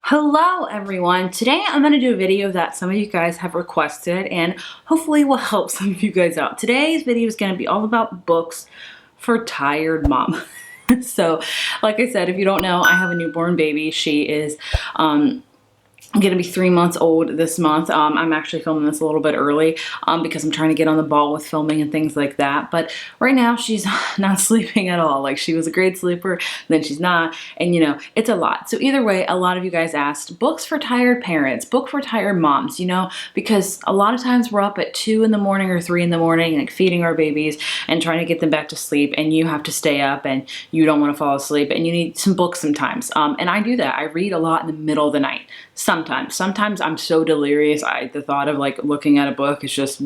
Hello everyone! Today I'm going to do a video that some of you guys have requested and hopefully will help some of you guys out. Today's video is going to be all about books for tired mom. So like I said, if you don't know, I have a newborn baby. She is going to be 3 months old this month. I'm actually filming this a little bit early because I'm trying to get on the ball with filming and things like that. But right now she's not sleeping at all. Like, she was a great sleeper, then she's not. And you know, it's a lot. So either way, a lot of you guys asked books for tired parents, book for tired moms, you know, because a lot of times we're up at 2 in the morning or 3 in the morning, like feeding our babies and trying to get them back to sleep. And you have to stay up and you don't want to fall asleep and you need some books sometimes. And I do that. I read a lot in the middle of the night. Sometimes I'm so delirious. The thought of like looking at a book is just,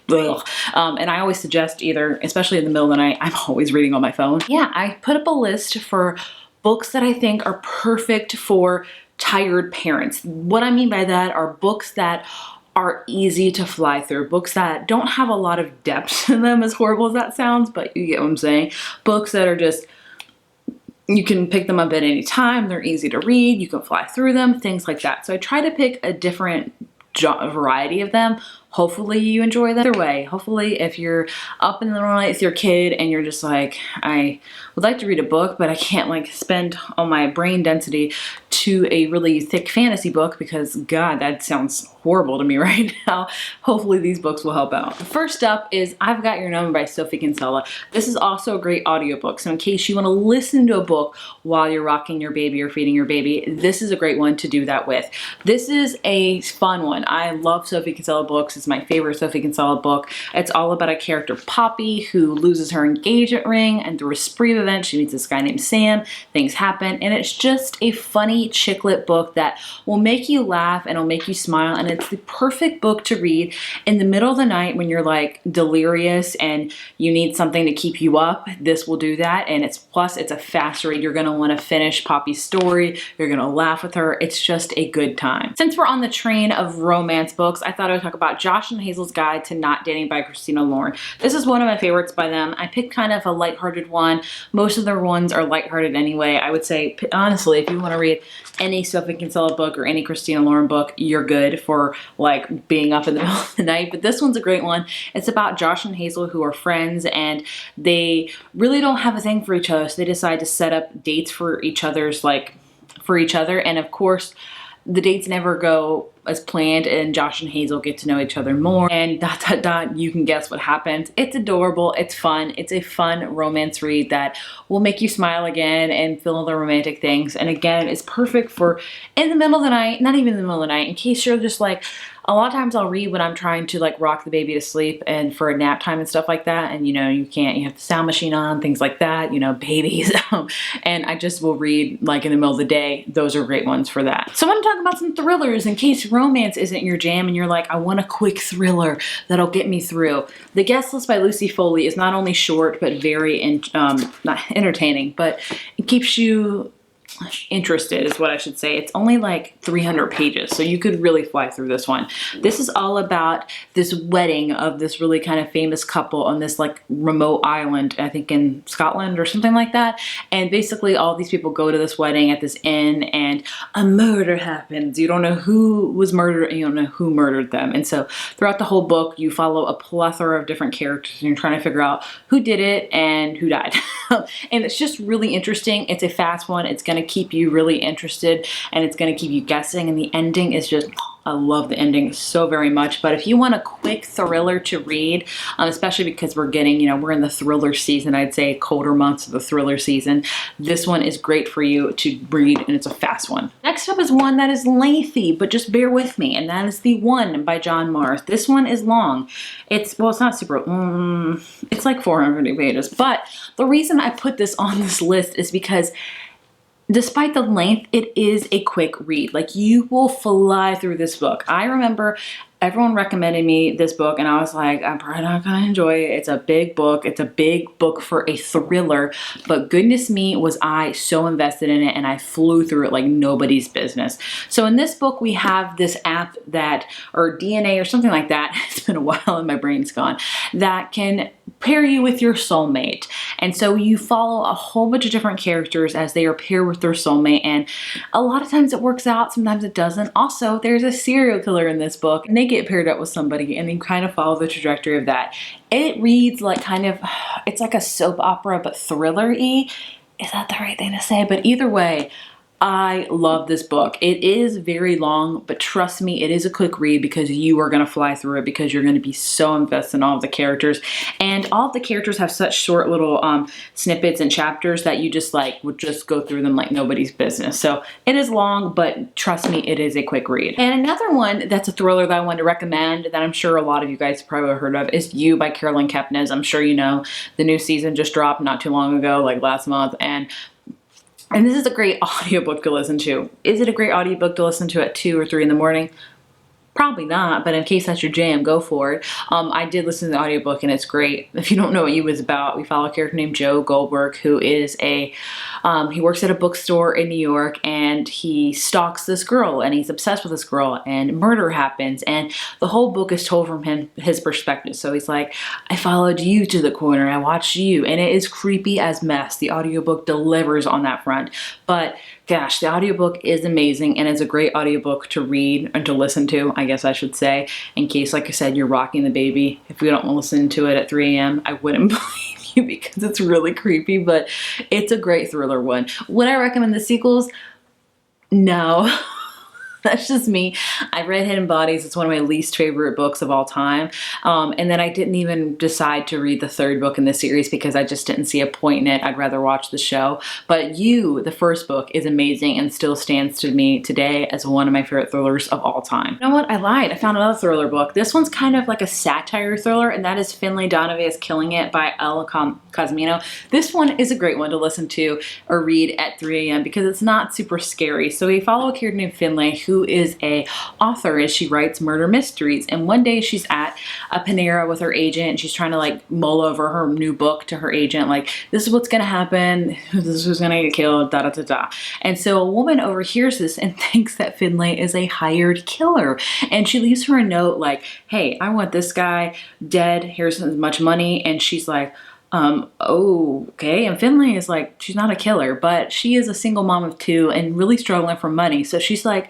ugh. And I always suggest either, especially in the middle of the night, I'm always reading on my phone. Yeah, I put up a list for books that I think are perfect for tired parents. What I mean by that are books that are easy to fly through, books that don't have a lot of depth in them, as horrible as that sounds, but you get what I'm saying. Books that are just, you can pick them up at any time. They're easy to read. You can fly through them, things like that. So I try to pick a different variety of them. Hopefully you enjoy that. Either way, hopefully if you're up in the middle of the night with your kid and you're just like, I would like to read a book, but I can't like spend all my brain density to a really thick fantasy book because God, that sounds horrible to me right now. Hopefully these books will help out. First up is I've Got Your Number by Sophie Kinsella. This is also a great audiobook. So in case you want to listen to a book while you're rocking your baby or feeding your baby, this is a great one to do that with. This is a fun one. I love Sophie Kinsella books. It's my favorite Sophie Kinsella book. It's all about a character, Poppy, who loses her engagement ring, and through a spree of events, she meets this guy named Sam. Things happen, and it's just a funny chick lit book that will make you laugh and it'll make you smile, and it's the perfect book to read in the middle of the night when you're like delirious and you need something to keep you up. This will do that, and it's a fast read. You're going to want to finish Poppy's story. You're going to laugh with her. It's just a good time. Since we're on the train of romance books, I thought I would talk about Josh and Hazel's Guide to Not Dating by Christina Lauren. This is one of my favorites by them. I picked kind of a lighthearted one. Most of their ones are lighthearted anyway. I would say, honestly, if you want to read any Sophie Kinsella book or any Christina Lauren book, you're good for like being up in the middle of the night. But this one's a great one. It's about Josh and Hazel, who are friends, and they really don't have a thing for each other. So they decide to set up dates for each other's, like for each other. And of course, the dates never go as planned, and Josh and Hazel get to know each other more, and ... you can guess what happens. It's adorable. It's fun. It's a fun romance read that will make you smile again and feel the romantic things. And again, it's perfect for in the middle of the night, not even in the middle of the night, in case you're just like, a lot of times I'll read when I'm trying to like rock the baby to sleep and for a nap time and stuff like that. And you know, you have the sound machine on, things like that, you know, babies. And I just will read like in the middle of the day. Those are great ones for that. So I'm going to talk about some thrillers in case romance isn't your jam and you're like, I want a quick thriller that'll get me through. The Guest List by Lucy Foley is not only short, but very, not entertaining, but it keeps you interested is what I should say. It's only like 300 pages, so you could really fly through this one. This is all about this wedding of this really kind of famous couple on this like remote island, I think in Scotland or something like that. And basically all these people go to this wedding at this inn and a murder happens. You don't know who was murdered and you don't know who murdered them. And so throughout the whole book, you follow a plethora of different characters and you're trying to figure out who did it and who died. And it's just really interesting. It's a fast one. It's going to keep you really interested and it's going to keep you guessing, and the ending is just, I love the ending so very much. But if you want a quick thriller to read, especially because we're getting, you know, we're in the thriller season, I'd say colder months of the thriller season, this one is great for you to read, and it's a fast one. Next up is one that is lengthy, but just bear with me, and that is The One by John Mars. This one is long. It's not super, it's like 450 pages, but the reason I put this on this list is because despite the length, it is a quick read. Like, you will fly through this book. I remember everyone recommended me this book and I was like, I'm probably not gonna enjoy it. It's a big book. It's a big book for a thriller, but goodness me, was I so invested in it and I flew through it like nobody's business. So in this book, we have this app that, or DNA or something like that, it's been a while and my brain's gone, that can pair you with your soulmate. And so you follow a whole bunch of different characters as they are paired with their soulmate, and a lot of times it works out, sometimes it doesn't. Also, there's a serial killer in this book and they get paired up with somebody, and you kind of follow the trajectory of that. It reads like it's like a soap opera but thriller-y. Is that the right thing to say? But either way, I love this book. It is very long, but trust me, it is a quick read because you are going to fly through it because you're going to be so invested in all of the characters. And all of the characters have such short little snippets and chapters that you just would just go through them like nobody's business. So it is long, but trust me, it is a quick read. And another one that's a thriller that I wanted to recommend that I'm sure a lot of you guys probably have heard of is You by Carolyn Kepnes. I'm sure you know the new season just dropped not too long ago, like last month. And this is a great audiobook to listen to. Is it a great audiobook to listen to at 2 or 3 in the morning? Probably not, but in case that's your jam, go for it. I did listen to the audiobook and it's great. If you don't know what You is about, we follow a character named Joe Goldberg who is he works at a bookstore in New York, and he stalks this girl and he's obsessed with this girl, and murder happens, and the whole book is told from his perspective. So he's like, I followed you to the corner, I watched you, and it is creepy as mess. The audiobook delivers on that front. But gosh, the audiobook is amazing, and it's a great audiobook to read and to listen to, I guess I should say, in case, like I said, you're rocking the baby. If you don't listen to it at 3 a.m., I wouldn't blame you because it's really creepy, but it's a great thriller one. Would I recommend the sequels? No. That's just me. I read Hidden Bodies. It's one of my least favorite books of all time. And then I didn't even decide to read the third book in the series because I just didn't see a point in it. I'd rather watch the show. But You, the first book, is amazing and still stands to me today as one of my favorite thrillers of all time. You know what? I lied. I found another thriller book. This one's kind of like a satire thriller, and that is Finlay Donovan Killing It by Ella Cosmino. This one is a great one to listen to or read at 3 a.m. because it's not super scary. So we follow a character named Finlay who is a author, and she writes murder mysteries. And one day she's at a Panera with her agent, and she's trying to like mull over her new book to her agent, like, this is what's gonna happen, this is who's gonna get killed, da da da da. And so a woman overhears this and thinks that Finlay is a hired killer, and she leaves her a note like, hey, I want this guy dead, here's as much money. And she's like, oh, okay. And Finlay is like, she's not a killer, but she is a single mom of 2 and really struggling for money. So she's like,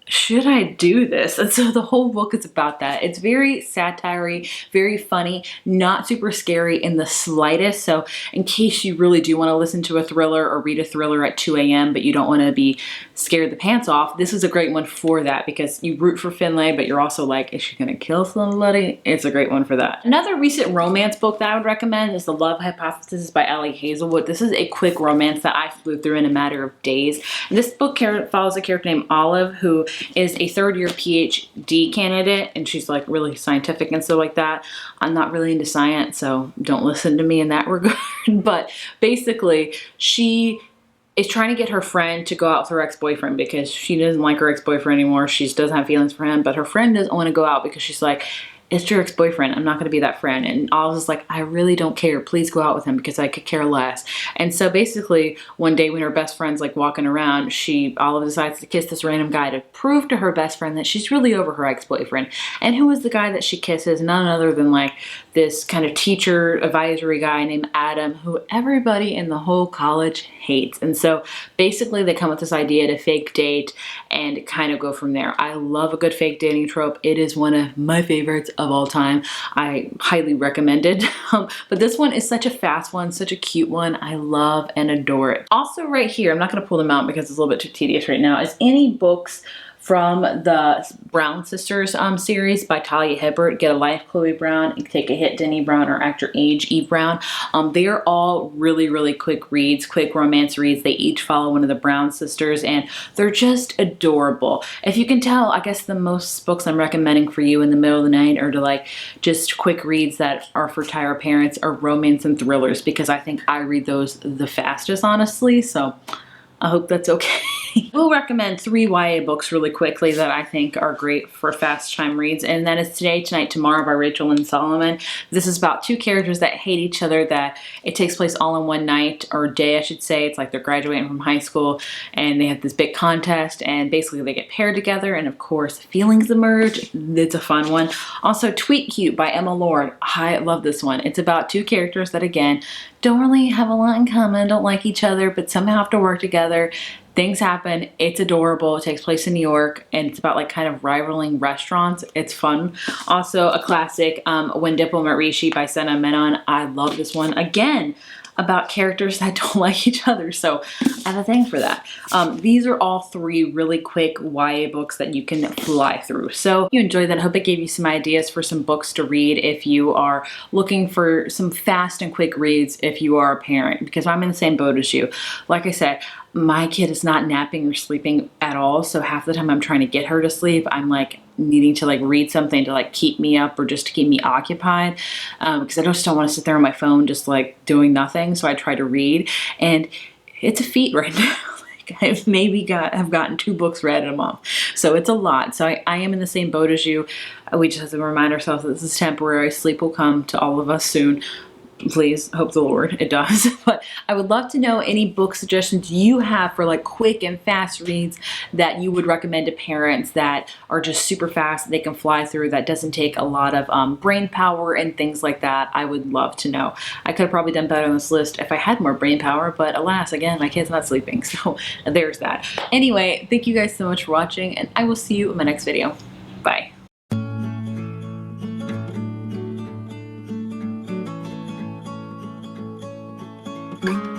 should I do this? And so the whole book is about that. It's very satire-y, very funny, not super scary in the slightest. So in case you really do want to listen to a thriller or read a thriller at 2 a.m. but you don't want to be scared the pants off, this is a great one for that because you root for Finlay, but you're also like, is she gonna kill somebody? It's a great one for that. Another recent romance book that I would recommend is The Love Hypothesis by Ali Hazelwood. This is a quick romance that I flew through in a matter of days. And this book follows a character named Olive who is a third-year PhD candidate, and she's like really scientific and stuff like that. I'm not really into science, so don't listen to me in that regard. But basically, she is trying to get her friend to go out with her ex-boyfriend because she doesn't like her ex-boyfriend anymore. She doesn't have feelings for him, but her friend doesn't want to go out because she's like, it's your ex-boyfriend, I'm not going to be that friend. And Olive is like, I really don't care, please go out with him because I could care less. And so basically one day when her best friend's like walking around, Olive decides to kiss this random guy to prove to her best friend that she's really over her ex-boyfriend. And who is the guy that she kisses? None other than like this kind of teacher advisory guy named Adam, who everybody in the whole college hates. And so basically they come with this idea to fake date and kind of go from there. I love a good fake dating trope. It is one of my favorites of all time. I highly recommend it. But this one is such a fast one, such a cute one. I love and adore it. Also right here, I'm not going to pull them out because it's a little bit too tedious right now, is any books from the Brown Sisters series by Talia Hibbert. Get a Life, Chloe Brown, Take a Hit, Denny Brown, or Act Your Age, Eve Brown. They are all really, really quick reads, quick romance reads. They each follow one of the Brown sisters, and they're just adorable. If you can tell, I guess the most books I'm recommending for you in the middle of the night are to like just quick reads that are for tired parents, are romance and thrillers, because I think I read those the fastest, honestly. So I hope that's okay. We'll recommend 3 YA books really quickly that I think are great for fast time reads, and that is Today, Tonight, Tomorrow by Rachel Lynn Solomon. This is about 2 characters that hate each other, that it takes place all in one night, or day I should say. It's like they're graduating from high school and they have this big contest, and basically they get paired together, and of course feelings emerge. It's a fun one. Also Tweet Cute by Emma Lord. I love this one. It's about 2 characters that again don't really have a lot in common, don't like each other, but somehow have to work together. Things happen. It's adorable. It takes place in New York, and it's about like kind of rivaling restaurants. It's fun. Also a classic, When Diplomat Rishi by Senna Menon. I love this one. Again, about characters that don't like each other, so I have a thing for that. These are all 3 really quick YA books that you can fly through. So if you enjoyed that, I hope it gave you some ideas for some books to read if you are looking for some fast and quick reads if you are a parent, because I'm in the same boat as you. Like I said, my kid is not napping or sleeping at all, so half the time I'm trying to get her to sleep, I'm like needing to like read something to like keep me up or just to keep me occupied, because I just don't want to sit there on my phone just like doing nothing. So I try to read, and it's a feat right now. I've maybe have gotten 2 books read in a month. So it's a lot. So I am in the same boat as you. We just have to remind ourselves that this is temporary. Sleep will come to all of us soon. Please, hope the Lord it does. But I would love to know any book suggestions you have for like quick and fast reads that you would recommend to parents that are just super fast, they can fly through, that doesn't take a lot of brain power and things like that. I would love to know. I could have probably done better on this list if I had more brain power, but alas, again, my kid's not sleeping, so there's that. Anyway, thank you guys so much for watching, and I will see you in my next video. Bye. Thank you.